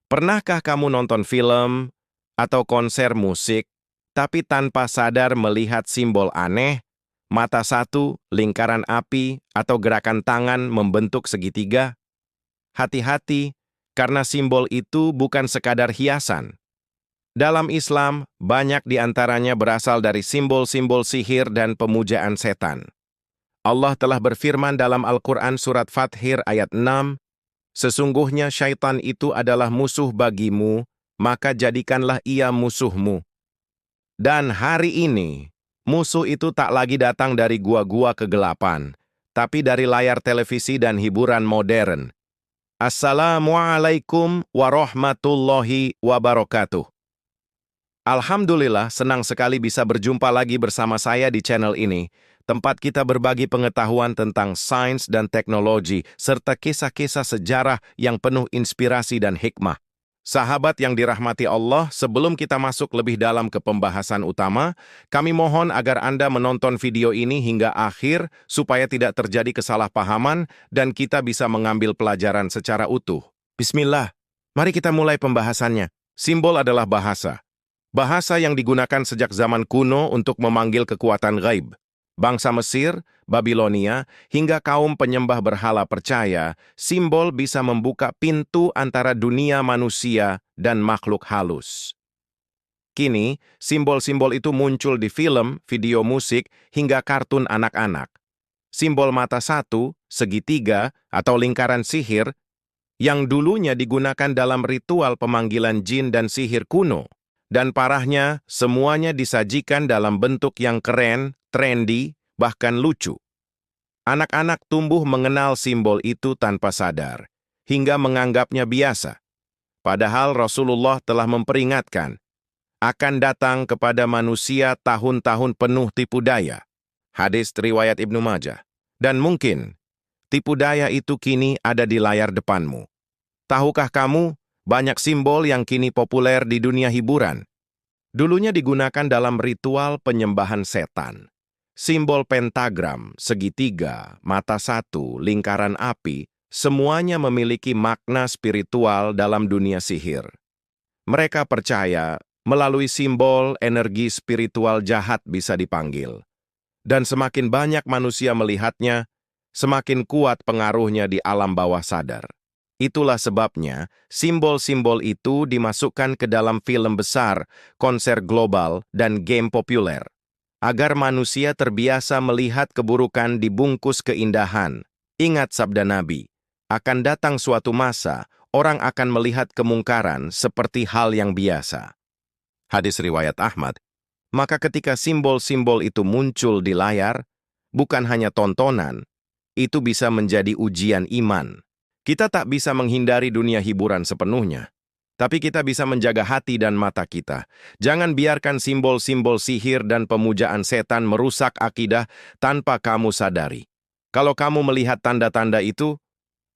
Pernahkah kamu nonton film atau konser musik, tapi tanpa sadar melihat simbol aneh, mata satu, lingkaran api, atau gerakan tangan membentuk segitiga? Hati-hati, karena simbol itu bukan sekadar hiasan. Dalam Islam, banyak di antaranya berasal dari simbol-simbol sihir dan pemujaan setan. Allah telah berfirman dalam Al-Quran surat Fathir ayat 6, "Sesungguhnya syaitan itu adalah musuh bagimu, maka jadikanlah ia musuhmu." Dan hari ini, musuh itu tak lagi datang dari gua-gua kegelapan, tapi dari layar televisi dan hiburan modern. Assalamualaikum warahmatullahi wabarakatuh. Alhamdulillah, senang sekali bisa berjumpa lagi bersama saya di channel ini, tempat kita berbagi pengetahuan tentang sains dan teknologi, serta kisah-kisah sejarah yang penuh inspirasi dan hikmah. Sahabat yang dirahmati Allah, sebelum kita masuk lebih dalam ke pembahasan utama, kami mohon agar Anda menonton video ini hingga akhir supaya tidak terjadi kesalahpahaman dan kita bisa mengambil pelajaran secara utuh. Bismillah, mari kita mulai pembahasannya. Simbol adalah bahasa. Bahasa yang digunakan sejak zaman kuno untuk memanggil kekuatan gaib. Bangsa Mesir, Babilonia, hingga kaum penyembah berhala percaya, simbol bisa membuka pintu antara dunia manusia dan makhluk halus. Kini, simbol-simbol itu muncul di film, video musik, hingga kartun anak-anak. Simbol mata satu, segitiga, atau lingkaran sihir, yang dulunya digunakan dalam ritual pemanggilan jin dan sihir kuno. Dan parahnya, semuanya disajikan dalam bentuk yang keren, trendy, bahkan lucu. Anak-anak tumbuh mengenal simbol itu tanpa sadar, hingga menganggapnya biasa. Padahal Rasulullah telah memperingatkan, akan datang kepada manusia tahun-tahun penuh tipu daya. Hadis riwayat Ibnu Majah. Dan mungkin, tipu daya itu kini ada di layar depanmu. Tahukah kamu, banyak simbol yang kini populer di dunia hiburan. Dulunya digunakan dalam ritual penyembahan setan. Simbol pentagram, segitiga, mata satu, lingkaran api, semuanya memiliki makna spiritual dalam dunia sihir. Mereka percaya, melalui simbol, energi spiritual jahat bisa dipanggil. Dan semakin banyak manusia melihatnya, semakin kuat pengaruhnya di alam bawah sadar. Itulah sebabnya, simbol-simbol itu dimasukkan ke dalam film besar, konser global, dan game populer. Agar manusia terbiasa melihat keburukan dibungkus keindahan. Ingat sabda Nabi, akan datang suatu masa, orang akan melihat kemungkaran seperti hal yang biasa. Hadis riwayat Ahmad. Maka ketika simbol-simbol itu muncul di layar, bukan hanya tontonan, itu bisa menjadi ujian iman. Kita tak bisa menghindari dunia hiburan sepenuhnya, tapi kita bisa menjaga hati dan mata kita. Jangan biarkan simbol-simbol sihir dan pemujaan setan merusak akidah tanpa kamu sadari. Kalau kamu melihat tanda-tanda itu,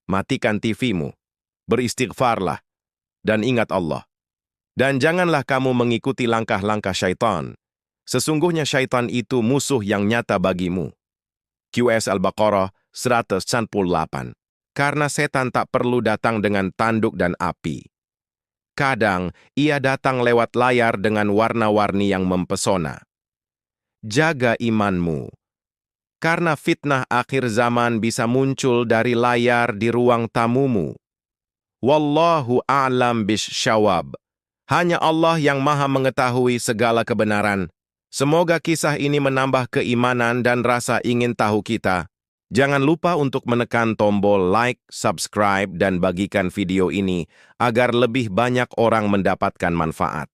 matikan TV-mu, beristighfarlah, dan ingat Allah. Dan janganlah kamu mengikuti langkah-langkah syaitan. Sesungguhnya syaitan itu musuh yang nyata bagimu. QS Al-Baqarah 198. Karena setan tak perlu datang dengan tanduk dan api. Kadang, ia datang lewat layar dengan warna-warni yang mempesona. Jaga imanmu. Karena fitnah akhir zaman bisa muncul dari layar di ruang tamumu. Wallahu a'lam bisyawab. Hanya Allah yang maha mengetahui segala kebenaran. Semoga kisah ini menambah keimanan dan rasa ingin tahu kita. Jangan lupa untuk menekan tombol like, subscribe, dan bagikan video ini agar lebih banyak orang mendapatkan manfaat.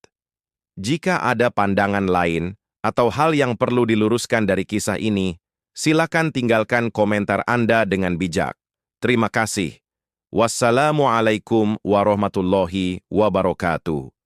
Jika ada pandangan lain atau hal yang perlu diluruskan dari kisah ini, silakan tinggalkan komentar Anda dengan bijak. Terima kasih. Wassalamualaikum warahmatullahi wabarakatuh.